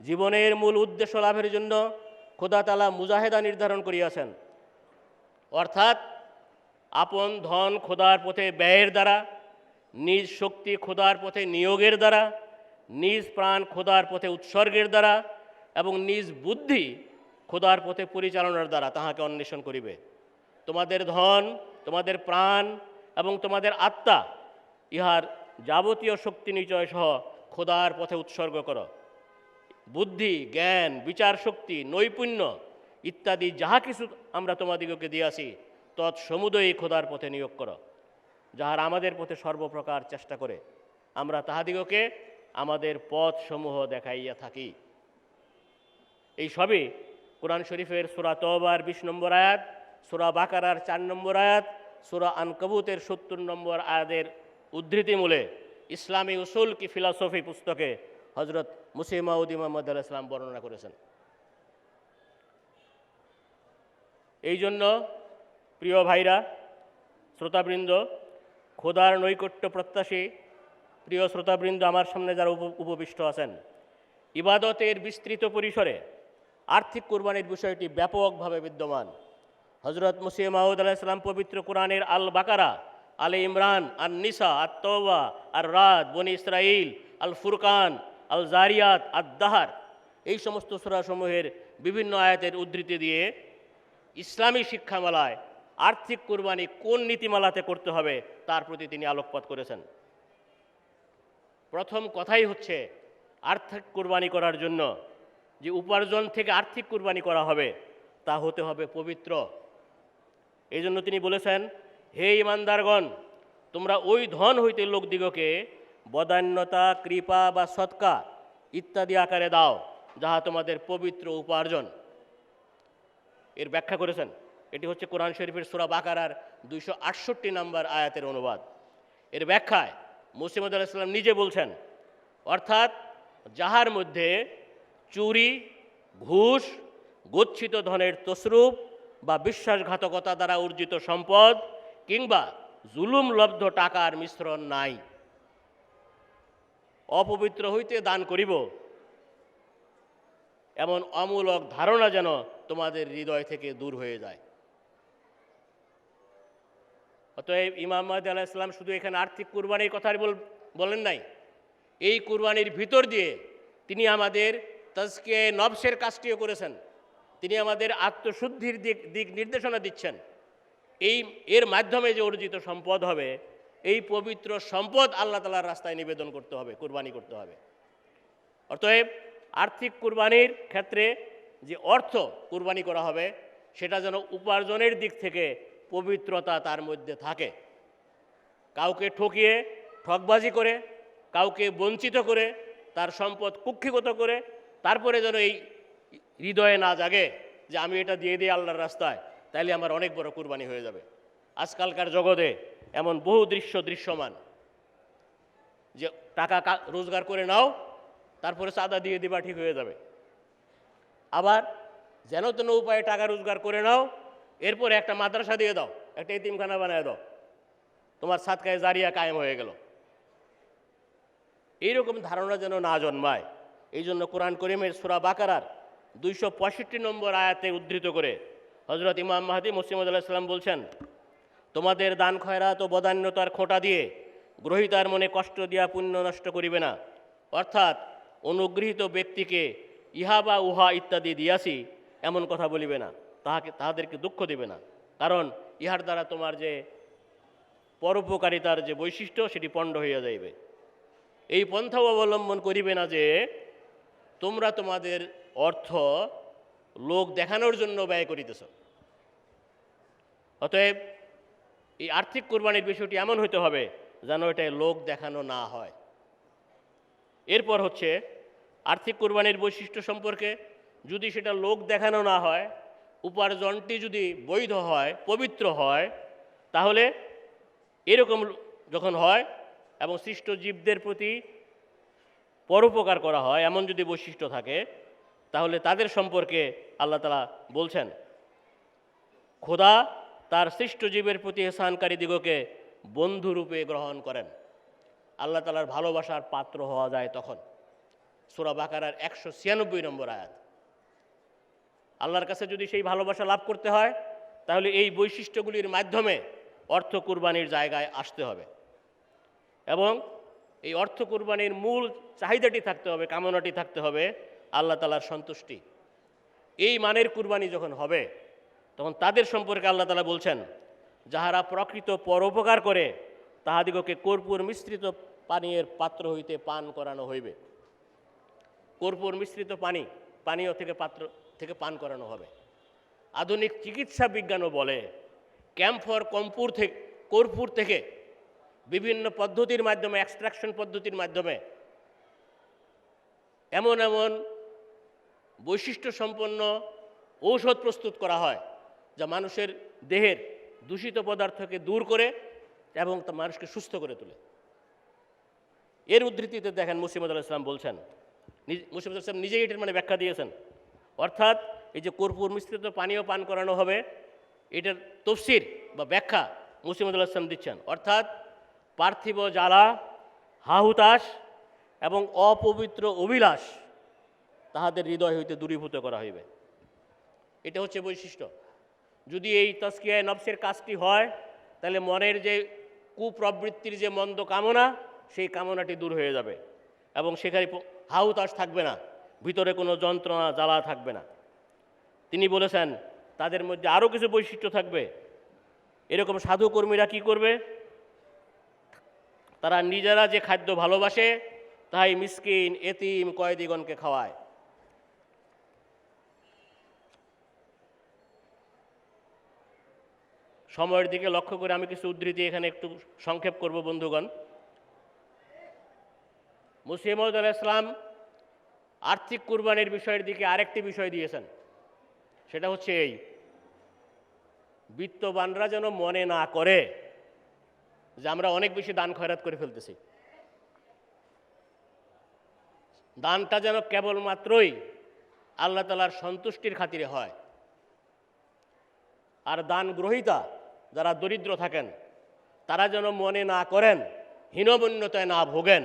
জীবনের মূল উদ্দেশ্য লাভের জন্য খোদা তাআলা মুজাহেদা নির্ধারণ করিয়াছেন। অর্থাৎ আপন ধন খোদার পথে ব্যয়ের দ্বারা, নিজ শক্তি খোদার পথে নিয়োগের দ্বারা, নিজ প্রাণ খোদার পথে উৎসর্গের দ্বারা এবং নিজ বুদ্ধি খোদার পথে পরিচালনার দ্বারা তাহাকে অন্বেষণ করিবে। তোমাদের ধন, তোমাদের প্রাণ এবং তোমাদের আত্মা, ইহার যাবতীয় শক্তি নিচয় সহ খোদার পথে উৎসর্গ করো। বুদ্ধি, জ্ঞান, বিচার শক্তি, নৈপুণ্য ইত্যাদি যাহা কিছু আমরা তোমাদিগকে দিয়াছি, তৎসমুদয়ই খোদার পথে নিয়োগ করো। যাহারা আমাদের পথে সর্বপ্রকার চেষ্টা করে, আমরা তাহাদিগকে আমাদের পথসমূহ দেখাইয়া থাকি। এই সবই কোরআন শরীফের সূরা তওবার 20 নম্বর আয়াত, সূরা বাকারার 4 নম্বর আয়াত, সূরা আনকাবুতের 70 নম্বর আয়াতের উদ্ধৃতিমূলে ইসলামী উসুল কি ফিলসফি পুস্তকে হজরত মুসিহ মাউদ ইমাম মাহদী আলাইহিস সালাম বর্ণনা করেছেন। এই জন্য প্রিয় ভাইরা, শ্রোতাবৃন্দ, খোদার নৈকট্য প্রত্যাশী প্রিয় শ্রোতাবৃন্দ, আমার সামনে যারা উপবিষ্ট আছেন, ইবাদতের বিস্তৃত পরিসরে আর্থিক কুরবানির বিষয়টি ব্যাপকভাবে বিদ্যমান। হজরত মুসিহ মাউদ আলাইহিস সালাম পবিত্র কোরআনের আল বাকারা, আলে ইমরান, আন নিসা, আত তওবা, আর রাদ, বনি ইসরাইল, আল ফুরকান, আল জারিয়াত, আদ দাহার, এই সমস্ত সূরাসমূহের বিভিন্ন আয়াতের উদ্ধৃতি দিয়ে ইসলামী শিক্ষামালায় আর্থিক কুরবানি কোন নীতিমালাতে করতে হবে তার প্রতি তিনি আলোকপাত করেছেন। প্রথম কথাই হচ্ছে, আর্থিক কুরবানি করার জন্য যে উপার্জন থেকে আর্থিক কুরবানি করা হবে তা হতে হবে পবিত্র। এই জন্য তিনি বলেছেন, হে ইমানদারগণ, তোমরা ওই ধন হইতে লোকদিগকে বদান্যতা, কৃপা বা সৎকা ইত্যাদি আকারে দাও, যাহা তোমাদের পবিত্র উপার্জন। এর ব্যাখ্যা করেছেন, এটি হচ্ছে কোরআন শরীফের সূরা বাকারার 268 নম্বর আয়াতের অনুবাদ। এর ব্যাখ্যায় মুসিহ মাউদ আলাইহিস সালাম নিজে বলছেন, অর্থাৎ যাহার মধ্যে চুরি, ঘুষ, গচ্ছিত ধনের তসরুপ বা বিশ্বাসঘাতকতা দ্বারা অর্জিত সম্পদ কিংবা জুলুম লব্ধ টাকার মিশ্রণ নাই। অপবিত্র হইতে দান করিব এমন অমূলক ধারণা যেন তোমাদের হৃদয় থেকে দূর হয়ে যায়। অতএব ইমাম মাহদী আলাইহিস সালাম শুধু এখানে আর্থিক কুরবানির কথা বলেন নাই, এই কুরবানির ভিতর দিয়ে তিনি আমাদের তাজকিয়ে নফসের কাজটিও করেছেন। তিনি আমাদের আত্মশুদ্ধির দিক নির্দেশনা দিচ্ছেন। এর মাধ্যমে যে অর্জিত সম্পদ হবে, এই পবিত্র সম্পদ আল্লাহ তাআলার রাস্তায় নিবেদন করতে হবে, কুরবানি করতে হবে। অতএব আর্থিক কুরবানির ক্ষেত্রে যে অর্থ কুরবানি করা হবে, সেটা যেন উপার্জনের দিক থেকে পবিত্রতা তার মধ্যে থাকে। কাউকে ঠকিয়ে, ঠকবাজি করে, কাউকে বঞ্চিত করে, তার সম্পদ কুক্ষিগত করে তারপরে যেন এই হৃদয়ে না জাগে যে আমি এটা দিয়ে দিই আল্লাহর রাস্তায়, তাইলে আমার অনেক বড় কুরবানি হয়ে যাবে। আজকালকার জগতে এমন বহু দৃশ্যমান যে টাকা রোজগার করে নাও, তারপরে চাঁদা দিয়ে দিবা, ঠিক হয়ে যাবে। আবার যেন তেন উপায়ে টাকা রোজগার করে নাও, এরপরে একটা মাদ্রাসা দিয়ে দাও, একটা এতিমখানা বানায় দাও, তোমার সাদকায়ে জারিয়া কায়েম হয়ে গেল। এইরকম ধারণা যেন না জন্মায়, এই জন্য কোরআন করিমের সূরা বাকারার 265 নম্বর আয়াতে উদ্ধৃত করে হজরত ইমাম মাহদী মসিহ আলাইহিস সালাম বলছেন, তোমাদের দান খয়রাত ও বদান্যতার খোঁটা দিয়ে গ্রহীতার মনে কষ্ট দিয়া পুণ্য নষ্ট করিবে না। অর্থাৎ অনুগৃহীত ব্যক্তিকে ইহা বা উহা ইত্যাদি দিয়াছি এমন কথা বলিবে না, তাহাদেরকে দুঃখ দিবে না, কারণ ইহার দ্বারা তোমার যে পরোপকারিতার যে বৈশিষ্ট্য সেটি পণ্ড হইয়া যাইবে। এই পন্থাও অবলম্বন করিবে না যে তোমরা তোমাদের অর্থ লোক দেখানোর জন্য ব্যয় করিতেছ। অতএব এই আর্থিক কোরবানির বিষয়টি এমন হইতে হবে যেন এটা লোক দেখানো না হয়। এরপর হচ্ছে আর্থিক কোরবানির বৈশিষ্ট্য সম্পর্কে, যদি সেটা লোক দেখানো না হয়, উপার্জনটি যদি বৈধ হয়, পবিত্র হয়, তাহলে এরকম যখন হয় এবং সৃষ্ট জীবদের প্রতি পরোপকার করা হয়, এমন যদি বৈশিষ্ট্য থাকে, তাহলে তাদের সম্পর্কে আল্লাহ তাআলা বলছেন, খোদা তার সৃষ্ট জীবের প্রতি এহসানকারী দিগকে বন্ধুরূপে গ্রহণ করেন। আল্লাহ তাআলার ভালোবাসার পাত্র হওয়া যায় তখন। সূরা বাকারার 196 নম্বর আয়াত। আল্লাহর কাছে যদি সেই ভালোবাসা লাভ করতে হয়, তাহলে এই বৈশিষ্ট্যগুলির মাধ্যমে অর্থ কুরবানির জায়গায় আসতে হবে এবং এই অর্থ কুরবানির মূল চাহিদাটি থাকতে হবে, কামনাটি থাকতে হবে আল্লাহ তাআলার সন্তুষ্টি। এই মানের কুরবানি যখন হবে, তখন তাদের সম্পর্কে আল্লাহ তাআলা বলছেন, যাহারা প্রকৃত পরোপকার করে তাহাদিগকে কর্পূর মিশ্রিত পানীয়ের পাত্র হইতে পান করানো হইবে। কর্পূর মিশ্রিত পানীয় থেকে পাত্র থেকে পান করানো হবে। আধুনিক চিকিৎসা বিজ্ঞানও বলে ক্যাম্ফর কর্পূর থেকে বিভিন্ন পদ্ধতির মাধ্যমে, এক্সট্রাকশন পদ্ধতির মাধ্যমে এমন এমন বৈশিষ্ট্য সম্পন্ন ঔষধ প্রস্তুত করা হয় যা মানুষের দেহের দূষিত পদার্থকে দূর করে এবং তা মানুষকে সুস্থ করে তোলে। এর উদ্ধৃতিতে দেখেন মুসলিম আলাইহিস সালাম বলছেন, মুসলিম আলাইহিস সালাম নিজেই এটার মানে ব্যাখ্যা দিয়েছেন। অর্থাৎ এই যে কর্পূর মিশ্রিত পানীয় পান করানো হবে, এটার তফসির বা ব্যাখ্যা মুসলিম আলাইহিস সালাম দিচ্ছেন। অর্থাৎ পার্থিব জ্বালা, হাহুতাশ এবং অপবিত্র অভিলাষ তাহাদের হৃদয় হইতে দূরীভূত করা হইবে। এটা হচ্ছে বৈশিষ্ট্য। যদি এই তাজকিয়ায়ে নফসের কাজটি হয়, তাহলে মনের যে কুপ্রবৃত্তির যে মন্দ কামনা, সেই কামনাটি দূর হয়ে যাবে এবং সেখানে হাহুতাশ থাকবে না, ভিতরে কোনো যন্ত্রণা জ্বালা থাকবে না। তিনি বলেছেন তাদের মধ্যে আরও কিছু বৈশিষ্ট্য থাকবে। এরকম সাধুকর্মীরা কি করবে? তারা নিজেরা যে খাদ্য ভালোবাসে তাই মিসকিন, এতিম, কয়েদিগণকে খাওয়ায়। সময়ের দিকে লক্ষ্য করে আমি কিছু উদ্ধৃতি এখানে একটু সংক্ষেপ করব বন্ধুগণ। মুসলিম মাউদ আলাইহিস সালাম আর্থিক কুরবানির বিষয়ের দিকে আরেকটি বিষয় দিয়েছেন, সেটা হচ্ছে এই, বিত্তবানরা যেন মনে না করে যে আমরা অনেক বেশি দান খয়রাত করে ফেলতেছি। দানটা যেন কেবলমাত্রই আল্লাহ তাআলার সন্তুষ্টির খাতিরে হয়। আর দান গ্রহীতা যারা দরিদ্র থাকেন, তারা যেন মনে না করেন, হীনমন্যতায় না ভোগেন।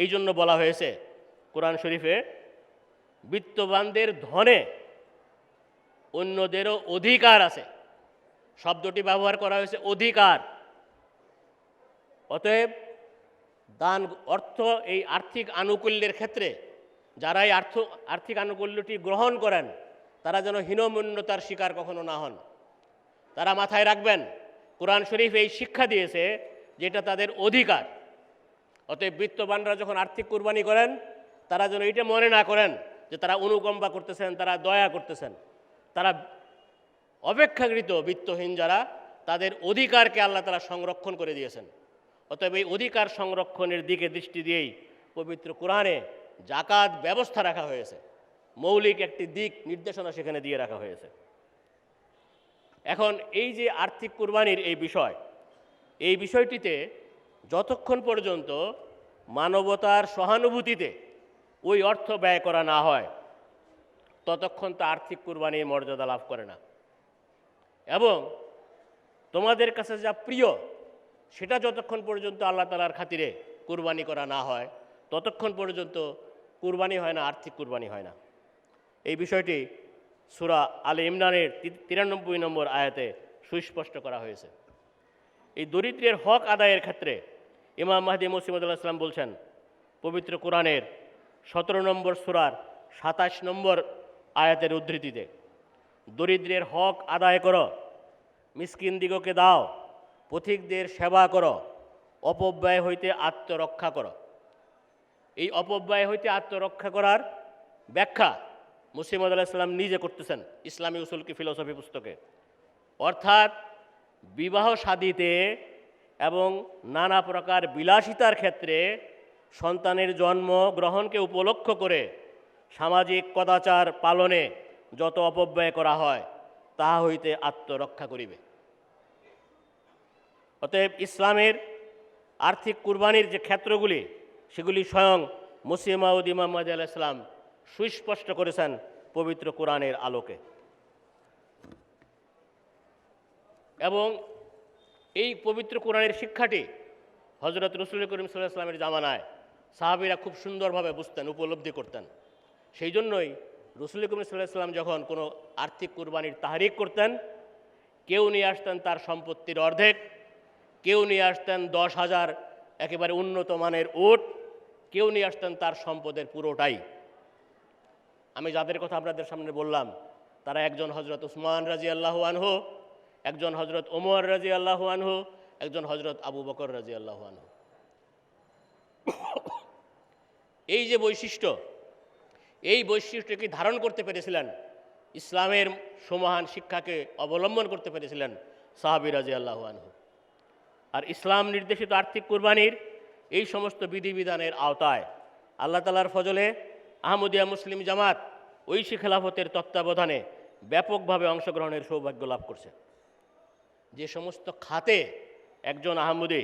এই জন্য বলা হয়েছে কোরআন শরীফে, বিত্তবানদের ধনে অন্যদেরও অধিকার আছে। শব্দটি ব্যবহার করা হয়েছে অধিকার। অতএব দান অর্থ এই আর্থিক আনুকূল্যের ক্ষেত্রে যারা এই আর্থিক আনুকূল্যটি গ্রহণ করেন, তারা যেন হীনমন্যতার শিকার কখনো না হন। তারা মাথায় রাখবেন, কোরআন শরীফ এই শিক্ষা দিয়েছে যেটা তাদের অধিকার। অতএব বিত্তবানরা যখন আর্থিক কুরবানি করেন, তারা যেন এটা মনে না করেন যে তারা অনুকম্পা করতেছেন, তারা দয়া করতেছেন। তারা অপেক্ষাকৃত বিত্তহীন যারা, তাদের অধিকারকে আল্লাহ তাআলা সংরক্ষণ করে দিয়েছেন। অতএব এই অধিকার সংরক্ষণের দিকে দৃষ্টি দিয়েই পবিত্র কোরআনে জাকাত ব্যবস্থা রাখা হয়েছে। মৌলিক একটি দিক নির্দেশনা সেখানে দিয়ে রাখা হয়েছে। এখন এই যে আর্থিক কুরবানির এই বিষয়টিতে যতক্ষণ পর্যন্ত মানবতার সহানুভূতিতে ওই অর্থ ব্যয় করা না হয় ততক্ষণ তো আর্থিক কুরবানির মর্যাদা লাভ করে না। এবং তোমাদের কাছে যা প্রিয় সেটা যতক্ষণ পর্যন্ত আল্লাহ তাআলার খাতিরে কুরবানি করা না হয় ততক্ষণ পর্যন্ত কুরবানি হয় না, আর্থিক কুরবানি হয় না। এই বিষয়টি সূরা আলে ইমরানের 93 নম্বর আয়াতে সুস্পষ্ট করা হয়েছে। এই দরিদ্রের হক আদায়ের ক্ষেত্রে ইমাম মাহদী মসিহ মাউদ ইসলাম বলছেন পবিত্র কোরআনের 17 নম্বর সূরার 27 নম্বর আয়াতের উদ্ধৃতিতে, দরিদ্রের হক আদায় করো, মিসকিনদিগকে দাও, পথিকদের সেবা করো, অপব্যয় হইতে আত্মরক্ষা করো। এই অপব্যয় হইতে আত্মরক্ষা করার ব্যাখ্যা মসিহ মাউদ ইসলাম নিজে করতেছেন ইসলামী উসুল কি ফিলোসফি পুস্তকে। অর্থাৎ বিবাহ শাদীতে এবং নানা প্রকার বিলাসিতার ক্ষেত্রে সন্তানের জন্ম গ্রহণকে উপলক্ষ করে সামাজিক কদাচার পালনে যত অপব্যয় করা হয় তাহা হইতে আত্মরক্ষা করিবে। অতএব ইসলামের আর্থিক কুরবানির যে ক্ষেত্রগুলি সেগুলি স্বয়ং মসিহ মাউদ ইমাম মাহদী আলাইহিস সালাম সুস্পষ্ট করেছেন পবিত্র কোরআনের আলোকে। এবং এই পবিত্র কোরআনের শিক্ষাটি হযরত রাসূল করিম সাল্লাল্লাহু আলাইহি ওয়াসাল্লামের জামানায় সাহাবীরা খুব সুন্দরভাবে বুঝতেন, উপলব্ধি করতেন। সেই জন্যই রাসূল করিম সাল্লাল্লাহু আলাইহি ওয়াসাল্লাম যখন কোনো আর্থিক কুরবানির তাহরিক করতেন, কেউ নিয়ে আসতেন তার সম্পত্তির অর্ধেক, কেউ নিয়ে আসতেন 10,000 একেবারে উন্নত মানের উট, কেউ নিয়ে আসতেন তার সম্পদের পুরোটাই। আমি যাদের কথা আপনাদের সামনে বললাম তারা একজন হযরত উসমান রাদিয়াল্লাহু আনহু, একজন হযরত ওমর রাদিয়াল্লাহু আনহু, একজন হযরত আবু বকর রাদিয়াল্লাহু আনহু। এই যে বৈশিষ্ট্য, এই বৈশিষ্ট্যকে ধারণ করতে পেরেছিলেন, ইসলামের সমহান শিক্ষাকে অবলম্বন করতে পেরেছিলেন সাহাবী রাদিয়াল্লাহু আনহু। আর ইসলাম নির্দেশিত আর্থিক কুরবানির এই সমস্ত বিধিবিধানের আওতায় আল্লাহ তাআলার ফজলে আহমদিয়া মুসলিম জামাত ঐশী খেলাফতের তত্ত্বাবধানে ব্যাপকভাবে অংশগ্রহণের সৌভাগ্য লাভ করছে। যে সমস্ত খাতে একজন আহমদি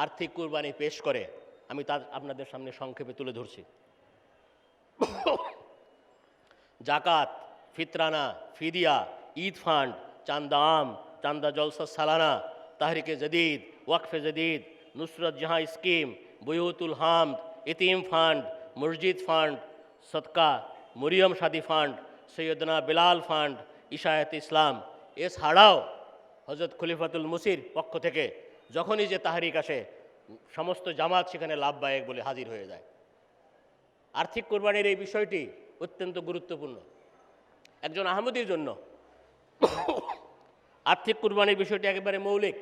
আর্থিক কুরবানি পেশ করে আমি তা আপনাদের সামনে সংক্ষেপে তুলে ধরছি। জাকাত, ফিতরানা, ফিদিয়া, ঈদ ফান্ড, চান্দা আম, চান্দা জলসা সালানা, তাহরিকে জদিদ, ওয়াকফে জদিদ, নুসরত জাহাঁ স্কিম, বুয়ুতুল হামদ, ইতিম ফান্ড, মসজিদ ফান্ড, সদকা, মরিয়ম শাদি ফান্ড, সৈয়দনা বিলাল ফান্ড, ইশায়াত ইসলাম, এছাড়াও হযরত খলিফাতুল মসির পক্ষ থেকে যখনই যে তাহরিক আসে সমস্ত জামাত সেখানে লাভবায়ক বলে হাজির হয়ে যায়। আর্থিক কোরবানির এই বিষয়টি অত্যন্ত গুরুত্বপূর্ণ। একজন আহমদীর জন্য আর্থিক কুরবানির বিষয়টি একেবারে মৌলিক।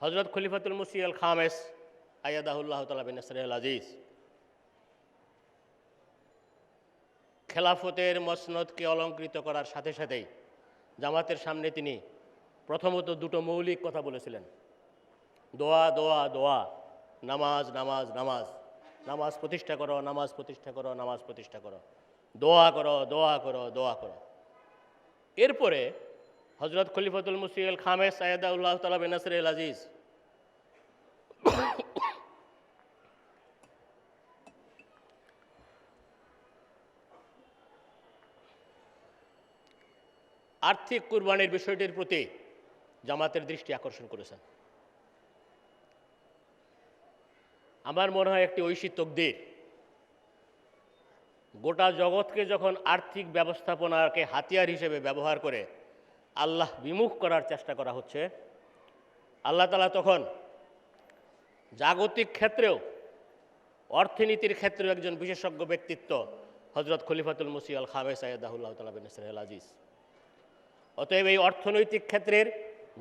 হযরত খলিফাতুল মসিহ আল খামেস আয়াদাহুল্লাহ তাআলা বিনাসরিল আজিজ খেলাফতের মসনদকে অলঙ্কৃত করার সাথে সাথেই জামাতের সামনে তিনি প্রথমত দুটো মৌলিক কথা বলেছিলেন, দোয়া দোয়া দোয়া, নামাজ নামাজ নামাজ, নামাজ প্রতিষ্ঠা করো, নামাজ প্রতিষ্ঠা করো, নামাজ প্রতিষ্ঠা করো, দোয়া করো দোয়া করো দোয়া করো। এরপরে হযরত খলিফাতুল মসিহ আল খামেস আয়াদাহুল্লাহ তাআলা বিনাসরিল আজিজ আর্থিক কুরবানির বিষয়টির প্রতি জামাতের দৃষ্টি আকর্ষণ করেছেন। আমার মনে হয় একটি ঐশী তকদির, গোটা জগৎকে যখন আর্থিক ব্যবস্থাপনাকে হাতিয়ার হিসেবে ব্যবহার করে আল্লাহ বিমুখ করার চেষ্টা করা হচ্ছে, আল্লাহ তাআলা তখন জাগতিক ক্ষেত্রেও অর্থনীতির ক্ষেত্রেও একজন বিশেষজ্ঞ ব্যক্তিত্ব হযরত খলিফাতুল মসিহ আল খামেস আয়াদাহুল্লাহ তাআলা বিনাসরিল আজিজ। অতএব এই অর্থনৈতিক ক্ষেত্রের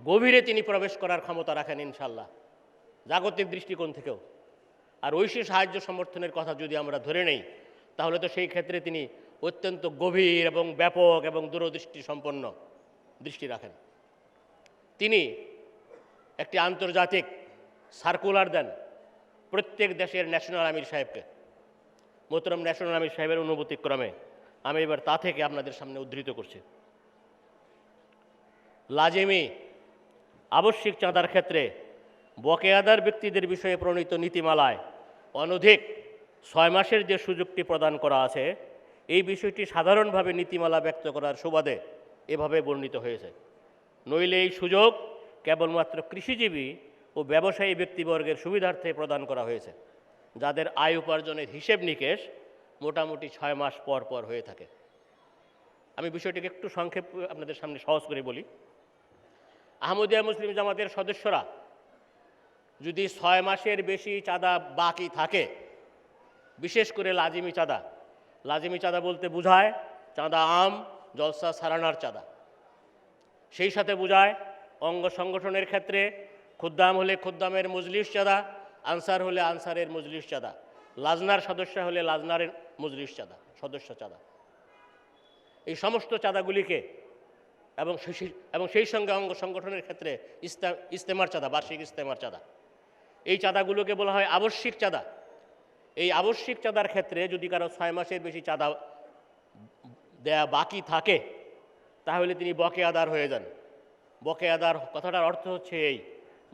গভীরে তিনি প্রবেশ করার ক্ষমতা রাখেন ইনশাআল্লাহ, জাগতিক দৃষ্টিকোণ থেকেও। আর ঐশী সাহায্য সমর্থনের কথা যদি আমরা ধরে নেই তাহলে তো সেই ক্ষেত্রে তিনি অত্যন্ত গভীর এবং ব্যাপক এবং দূরদৃষ্টি সম্পন্ন দৃষ্টি রাখেন। তিনি একটি আন্তর্জাতিক সার্কুলার দেন প্রত্যেক দেশের ন্যাশনাল আমির সাহেবকে। মোহতরম ন্যাশনাল আমির সাহেবের অনুমতিক্রমে আমি এবার তা থেকে আপনাদের সামনে উদ্ধৃত করছি। লাজিমি আবশ্যিক চাঁদার ক্ষেত্রে বকেয়াদার ব্যক্তিদের বিষয়ে প্রণীত নীতিমালায় অনধিক 6 মাসের যে সুযোগটি প্রদান করা আছে এই বিষয়টি সাধারণভাবে নীতিমালা ব্যক্ত করার সুবাদে এভাবে বর্ণিত হয়েছে। নইলে এই সুযোগ কেবলমাত্র কৃষিজীবী ও ব্যবসায়ী ব্যক্তিবর্গের সুবিধার্থে প্রদান করা হয়েছে, যাদের আয় উপার্জনের হিসেব নিকেশ মোটামুটি 6 মাস পর পর হয়ে থাকে। আমি বিষয়টিকে একটু সংক্ষেপ আপনাদের সামনে সহজ করে বলি। আহমদিয়া মুসলিম জামাতের সদস্যরা যদি 6 মাসের বেশি চাঁদা বাকি থাকে, বিশেষ করে লাজিমি চাঁদা বলতে বোঝায় চাঁদা আম জলসা সারানার চাঁদা, সেই সাথে বোঝায় অঙ্গ সংগঠনের ক্ষেত্রে খুদ্দাম হলে খুদ্দামের মজলিস চাঁদা, আনসার হলে আনসারের মজলিস চাঁদা, লাজনার সদস্য হলে লাজনারের মজলিস চাঁদা, সদস্য চাঁদা। এই সমস্ত চাঁদাগুলিকে এবং সেই সঙ্গে অঙ্গ সংগঠনের ক্ষেত্রে ইস্তেমার চাঁদা, বার্ষিক ইস্তেমার চাঁদা, এই চাঁদাগুলোকে বলা হয় আবশ্যিক চাঁদা। এই আবশ্যিক চাঁদার ক্ষেত্রে যদি কারো 6 মাসের বেশি চাঁদা দেয়া বাকি থাকে তাহলে তিনি বকেয়াদার হয়ে যান। বকেয়াদার কথাটার অর্থ হচ্ছে এই,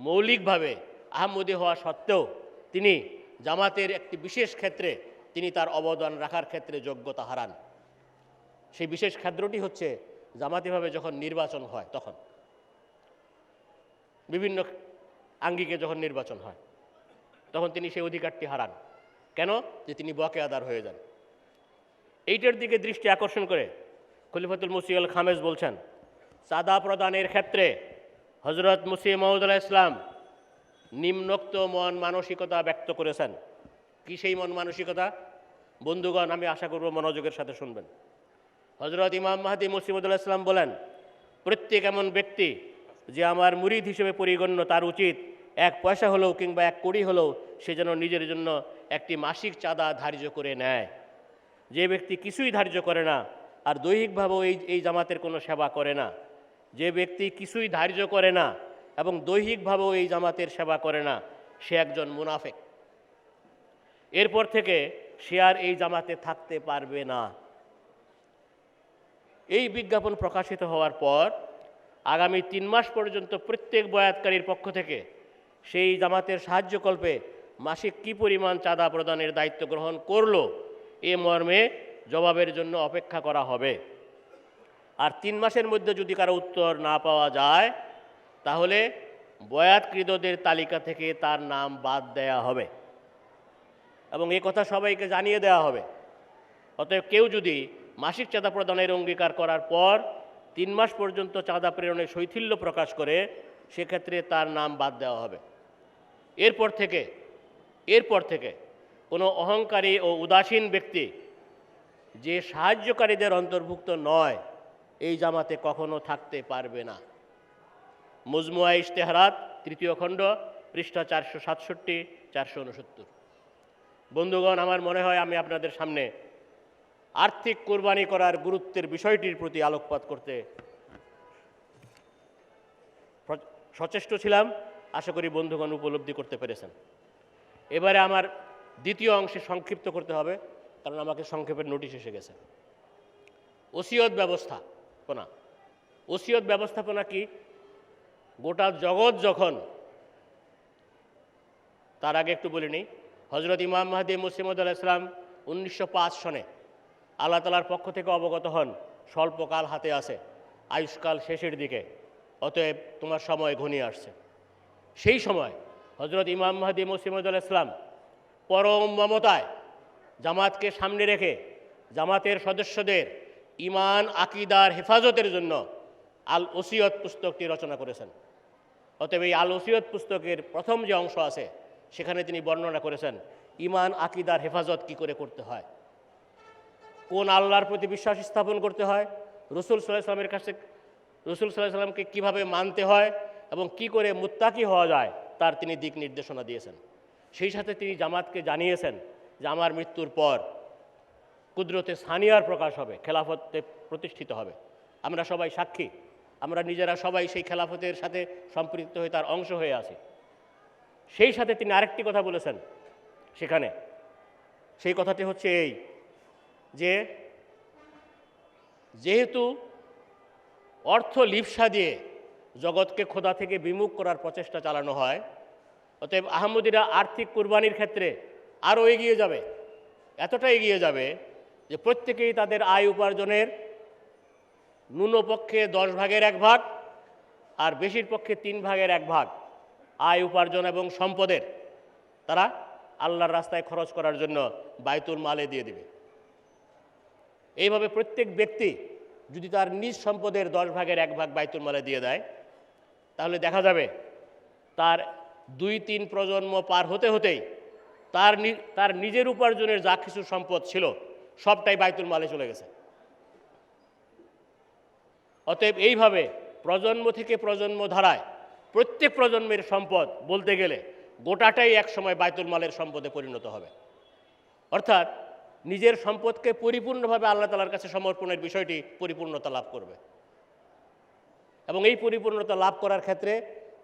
মৌলিকভাবে আহমদী হওয়া সত্ত্বেও তিনি জামাতের একটি বিশেষ ক্ষেত্রে তিনি তার অবদান রাখার ক্ষেত্রে যোগ্যতা হারান। সেই বিশেষ ক্ষেত্রটি হচ্ছে জামাতিভাবে যখন নির্বাচন হয়, তখন বিভিন্ন আঙ্গিকে যখন নির্বাচন হয় তখন তিনি সেই অধিকারটি হারান। কেন? যে তিনি বকেয়াদার হয়ে যান। এইটার দিকে দৃষ্টি আকর্ষণ করে খলিফাতুল মুসিহ আল খামেজ বলছেন, চাঁদা প্রদানের ক্ষেত্রে হজরত মুসিহ মাউদ আলাইহিস ইসলাম নিম্নোক্ত মন মানসিকতা ব্যক্ত করেছেন। কি সেই মন মানসিকতা? বন্ধুগণ, আমি আশা করব মনোযোগের সাথে শুনবেন। হজরত ইমাম মাহদী মসিহ মাউদ আলাইহিস ইসলাম বলেন, প্রত্যেক এমন ব্যক্তি যে আমার মুরিদ হিসেবে পরিগণ্য তার উচিত 1 পয়সা হলেও কিংবা 1 কোটি হলেও সে যেন নিজের জন্য একটি মাসিক চাঁদা ধার্য করে নেয়। যে ব্যক্তি কিছুই ধার্য করে না আর দৈহিকভাবেও এই জামাতের কোনো সেবা করে না, যে ব্যক্তি কিছুই ধার্য করে না এবং দৈহিকভাবেও এই জামাতের সেবা করে না, সে একজন মুনাফিক। এরপর থেকে সে আর এই জামাতে থাকতে পারবে না। এই বিজ্ঞাপন প্রকাশিত হওয়ার পর আগামী 3 মাস পর্যন্ত প্রত্যেক বয়াতকারীর পক্ষ থেকে সেই জামাতের সাহায্যকল্পে মাসিক কী পরিমাণ চাঁদা প্রদানের দায়িত্ব গ্রহণ করলো এ মর্মে জবাবের জন্য অপেক্ষা করা হবে। আর 3 মাসের মধ্যে যদি কারো উত্তর না পাওয়া যায় তাহলে বয়াতকৃতদের তালিকা থেকে তার নাম বাদ দেয়া হবে এবং এই কথা সবাইকে জানিয়ে দেওয়া হবে। অতএব কেউ যদি মাসিক চাঁদা প্রদানের অঙ্গীকার করার পর 3 মাস পর্যন্ত চাঁদা প্রেরণের শৈথিল্য প্রকাশ করে সেক্ষেত্রে তার নাম বাদ দেওয়া হবে। এরপর থেকে কোনো অহংকারী ও উদাসীন ব্যক্তি যে সাহায্যকারীদের অন্তর্ভুক্ত নয় এই জামাতে কখনো থাকতে পারবে না। মুজমুয়া ইশতেহারাত 3য় খণ্ড পৃষ্ঠা 467 469। বন্ধুগণ, আমার মনে হয় আমি আপনাদের সামনে আর্থিক কোরবানি করার গুরুত্বের বিষয়টির প্রতি আলোকপাত করতে সচেষ্ট ছিলাম। আশা করি বন্ধুগণ উপলব্ধি করতে পেরেছেন। এবারে আমার দ্বিতীয় অংশে সংক্ষিপ্ত করতে হবে, কারণ আমাকে সংক্ষেপের নোটিশ এসে গেছে। ওসিয়ত ব্যবস্থাপনা কি? গোটা জগৎ যখন, তার আগে একটু বলে নিই, হজরত ইমাম মাহদী মসিহ মাউদ আলাইহিস সালাম 1905 সনে আল্লাহ তাআলার পক্ষ থেকে অবগত হন স্বল্পকাল হাতে আছে, আয়ুষ্কাল শেষের দিকে, অতএব তোমার সময় ঘনিয়ে আসছে। সেই সময় হজরত ইমাম মাহদী মসিহ মাউদ আলাইহিস সালাম পরম মমতায় জামাতকে সামনে রেখে জামাতের সদস্যদের ইমান আকিদার হেফাজতের জন্য আল ওসিয়ত পুস্তকটি রচনা করেছেন। অতএব এই আল ওসিয়ত পুস্তকের প্রথম যে অংশ আছে সেখানে তিনি বর্ণনা করেছেন ইমান আকিদার হেফাজত কি করে করতে হয়, কোন আল্লাহর প্রতি বিশ্বাস স্থাপন করতে হয়, রসুল সাল্লাল্লাহু আলাইহি ওয়াসাল্লামের কাছে রসুল সাল্লাল্লাহু আলাইহি ওয়াসাল্লামকে কীভাবে মানতে হয় এবং কি করে মুত্তাকি হওয়া যায় তার তিনি দিক নির্দেশনা দিয়েছেন। সেই সাথে তিনি জামাতকে জানিয়েছেন যে আমার মৃত্যুর পর কুদরতে সানিয়ার প্রকাশ হবে, খেলাফতে প্রতিষ্ঠিত হবে। আমরা সবাই সাক্ষী, আমরা নিজেরা সবাই সেই খেলাফতের সাথে সম্পৃক্ত হয়ে তার অংশ হয়ে আছি। সেই সাথে তিনি আরেকটি কথা বলেছেন সেখানে, সেই কথাটি হচ্ছে এই যে যেহেতু অর্থ লিপ্সা দিয়ে জগৎকে খোদা থেকে বিমুখ করার প্রচেষ্টা চালানো হয়, অতএব আহমদীরা আর্থিক কুরবানির ক্ষেত্রে আরও এগিয়ে যাবে এতটা এগিয়ে যাবে যে প্রত্যেকেই তাদের আয় উপার্জনের ন্যূনপক্ষে 10 ভাগের 1 ভাগ আর বেশির পক্ষে 3 ভাগের 1 ভাগ আয় উপার্জন এবং সম্পদের তারা আল্লাহর রাস্তায় খরচ করার জন্য বাইতুল মালে দিয়ে দেবে। এইভাবে প্রত্যেক ব্যক্তি যদি তার নিজ সম্পদের 10 ভাগের 1 ভাগ বাইতুল মালে দিয়ে দেয়, তাহলে দেখা যাবে তার 2-3 প্রজন্ম পার হতে হতেই তার নিজের উপার্জনের যা কিছু সম্পদ ছিল সবটাই বাইতুল মালে চলে গেছে। অতএব এইভাবে প্রজন্ম থেকে প্রজন্ম ধারায় প্রত্যেক প্রজন্মের সম্পদ বলতে গেলে গোটাটাই একসময় বাইতুল মালের সম্পদে পরিণত হবে। অর্থাৎ নিজের সম্পদকে পরিপূর্ণভাবে আল্লাহ তাআলার কাছে সমর্পণের বিষয়টি পরিপূর্ণতা লাভ করবে। এবং এই পরিপূর্ণতা লাভ করার ক্ষেত্রে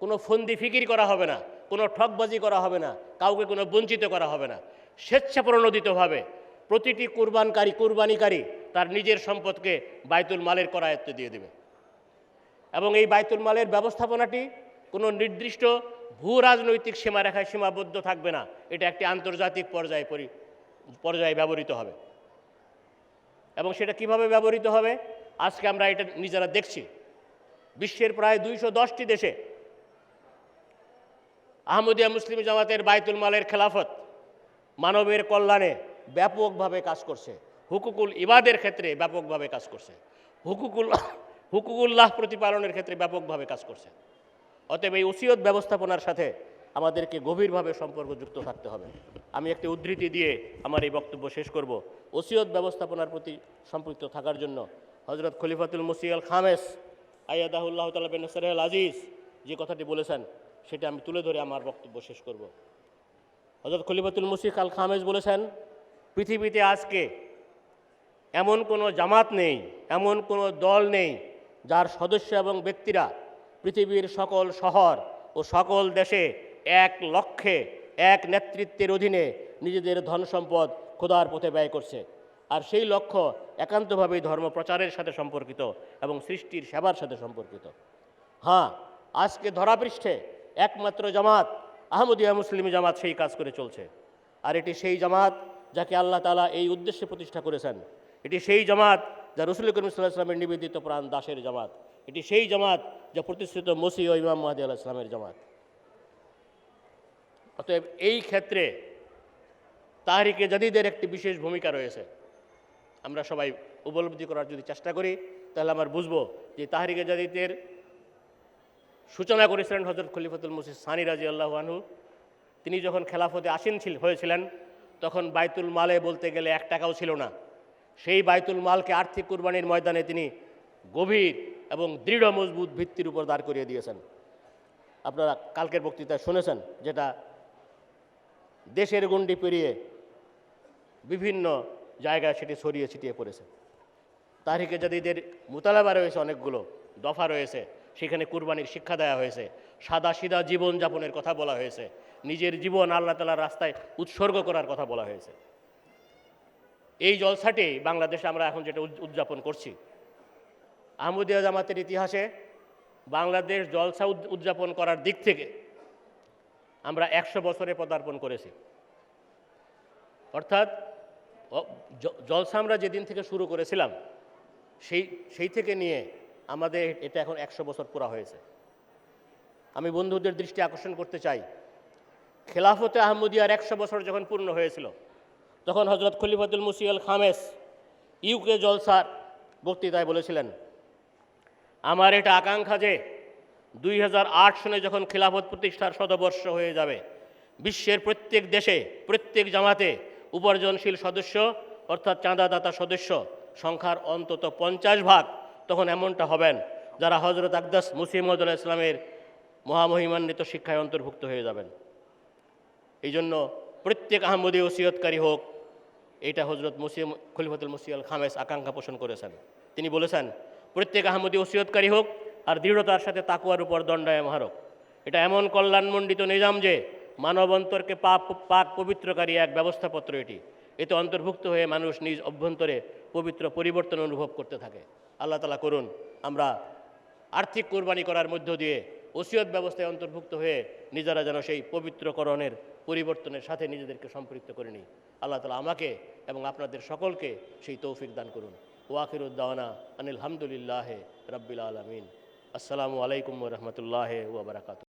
কোনো ফন্দি ফিকির করা হবে না, কোনো ঠকবাজি করা হবে না, কাউকে কোনো বঞ্চিত করা হবে না। স্বেচ্ছাপ্রণোদিতভাবে প্রতিটি কুরবানিকারী তার নিজের সম্পদকে বাইতুল মালের করায়ত্তে দিয়ে দেবে। এবং এই বাইতুল মালের ব্যবস্থাপনাটি কোনো নির্দিষ্ট ভূ রাজনৈতিক সীমারেখায় সীমাবদ্ধ থাকবে না, এটা একটি আন্তর্জাতিক পর্যায়ে ব্যবহৃত হবে। এবং সেটা কিভাবে ব্যবহৃত হবে আজকে আমরা এটা নিজেরা দেখছি। বিশ্বের প্রায় 210টি দেশে আহমদিয়া মুসলিম জামাতের বাইতুল মালের খেলাফত মানবের কল্যাণে ব্যাপকভাবে কাজ করছে, হুকুকুল ইবাদের ক্ষেত্রে ব্যাপকভাবে কাজ করছে, হুকুকুল্লাহ প্রতিপালনের ক্ষেত্রে ব্যাপকভাবে কাজ করছে। অতএব এই ওসিয়ত ব্যবস্থাপনার সাথে আমাদেরকে গভীরভাবে সম্পর্কযুক্ত থাকতে হবে। আমি একটি উদ্ধৃতি দিয়ে আমার এই বক্তব্য শেষ করব। ওসিয়ত ব্যবস্থাপনার প্রতি সম্পৃক্ত থাকার জন্য হযরত খলিফাতুল মসিহ আল খামেস আইয়াদাহুল্লাহ তাআলা বিন নাসরিল আজিজ যে কথাটি বলেছেন সেটা আমি তুলে ধরে আমার বক্তব্য শেষ করব। হযরত খলিফাতুল মসিহ আল খামেস বলেছেন, পৃথিবীতে আজকে এমন কোনো জামাত নেই, এমন কোনো দল নেই যার সদস্য এবং ব্যক্তিরা পৃথিবীর সকল শহর ও সকল দেশে এক লক্ষ্যে এক নেতৃত্বের অধীনে নিজেদের ধন সম্পদ খোদার পথে ব্যয় করছে। আর সেই লক্ষ্য একান্তভাবেই ধর্ম প্রচারের সাথে সম্পর্কিত এবং সৃষ্টির সেবার সাথে সম্পর্কিত। হ্যাঁ, আজকে ধরাপৃষ্ঠে একমাত্র জামাত আহমদিয়া মুসলিম জামাত সেই কাজ করে চলছে। আর এটি সেই জামাত যাকে আল্লাহ তাআলা এই উদ্দেশ্যে প্রতিষ্ঠা করেছেন। এটি সেই জামাত যা রাসূল করিম সাল্লাল্লাহু আলাইহি ওয়াসাল্লামের নিবেদিত প্রাণ দাসের জামাত। এটি সেই জামাত যা প্রতিষ্ঠিত মসিহ ও ইমাম মাহদী আলাইহিস সালামের জামাত। অতএব এই ক্ষেত্রে তাহরিকে জাদিদের একটি বিশেষ ভূমিকা রয়েছে। আমরা সবাই উপলব্ধি করার যদি চেষ্টা করি তাহলে আমরা বুঝবো যে তাহরিকে জাদিদের সূচনা করেছিলেন হযরত খলিফাতুল মসিহ সানি রাদিয়াল্লাহু আনহু। তিনি যখন খেলাফতে আসীন হয়েছিলেন তখন বাইতুল মালে বলতে গেলে 1 টাকাও ছিল না। সেই বাইতুল মালকে আর্থিক কুরবানির ময়দানে তিনি গভীর এবং দৃঢ় মজবুত ভিত্তির উপর দাঁড় করিয়ে দিয়েছেন। আপনারা কালকের বক্তৃতায় শুনেছেন, যেটা দেশের গণ্ডি পেরিয়ে বিভিন্ন জায়গায় সেটি ছড়িয়ে ছিটিয়ে পড়েছে। তাহরিকে জাদিদের মুতালাবা রয়েছে, অনেকগুলো দফা রয়েছে, সেখানে কুরবানির শিক্ষা দেওয়া হয়েছে, সাদা সিধা জীবনযাপনের কথা বলা হয়েছে, নিজের জীবন আল্লাহ তাআলার রাস্তায় উৎসর্গ করার কথা বলা হয়েছে। এই জলসাটি বাংলাদেশে আমরা এখন যেটা উদযাপন করছি, আহমদিয়া জামাতের ইতিহাসে বাংলাদেশ জলসা উদযাপন করার দিক থেকে আমরা 100 বছরে পদার্পণ করেছি। অর্থাৎ জলসা আমরা যেদিন থেকে শুরু করেছিলাম সেই থেকে নিয়ে আমাদের এটা এখন 100 বছর পুরা হয়েছে। আমি বন্ধুদের দৃষ্টি আকর্ষণ করতে চাই, খেলাফতে আহমদিয়ার 100 বছর যখন পূর্ণ হয়েছিল তখন হযরত খলিফাতুল মসিহ আল খামেস ইউকে জলসার বক্তৃতায় বলেছিলেন, আমার এটা আকাঙ্ক্ষা যে 2008 সনে যখন খিলাফত প্রতিষ্ঠার শতবর্ষ হয়ে যাবে, বিশ্বের প্রত্যেক দেশে প্রত্যেক জামাতে উপার্জনশীল সদস্য অর্থাৎ চাঁদাদাতা সদস্য সংখ্যার অন্তত 50 ভাগ তখন এমনটা হবেন যারা হযরত আকদাস মসিহ মাউদ আলাইহিস সালামের মহামহিমান্বিত শিক্ষায় অন্তর্ভুক্ত হয়ে যাবেন। এই জন্য প্রত্যেক আহমদী ওসিয়তকারী হোক, এটা হযরত খলিফাতুল মসিহ আল খামেস আকাঙ্ক্ষা পোষণ করেছেন। তিনি বলেছেন, প্রত্যেক আহমদী ওসিয়তকারী হোক আর দৃঢ়তার সাথে তাকওয়ার উপর দণ্ডায়মান হোক। এটা এমন কল্যাণমণ্ডিত নিজাম যে মানব অন্তরকে পাক পবিত্রকারী এক ব্যবস্থাপত্র। এতে অন্তর্ভুক্ত হয়ে মানুষ নিজ অভ্যন্তরে পবিত্র পরিবর্তন অনুভব করতে থাকে। আল্লাহ তাআলা করুন আমরা আর্থিক কোরবানি করার মধ্য দিয়ে ওসিয়ত ব্যবস্থায় অন্তর্ভুক্ত হয়ে নিজেরা যেন সেই পবিত্রকরণের পরিবর্তনের সাথে নিজেদেরকে সম্পৃক্ত করে নিই। আল্লাহ তাআলা আমাকে এবং আপনাদের সকলকে সেই তৌফিক দান করুন। ওয়াখিরুদ্দাওয়ানা আনিল হামদুলিল্লাহি রাব্বিল আলামিন। আসসালামু আলাইকুম ওয়া রাহমাতুল্লাহি ওয়া বারাকাতুহু।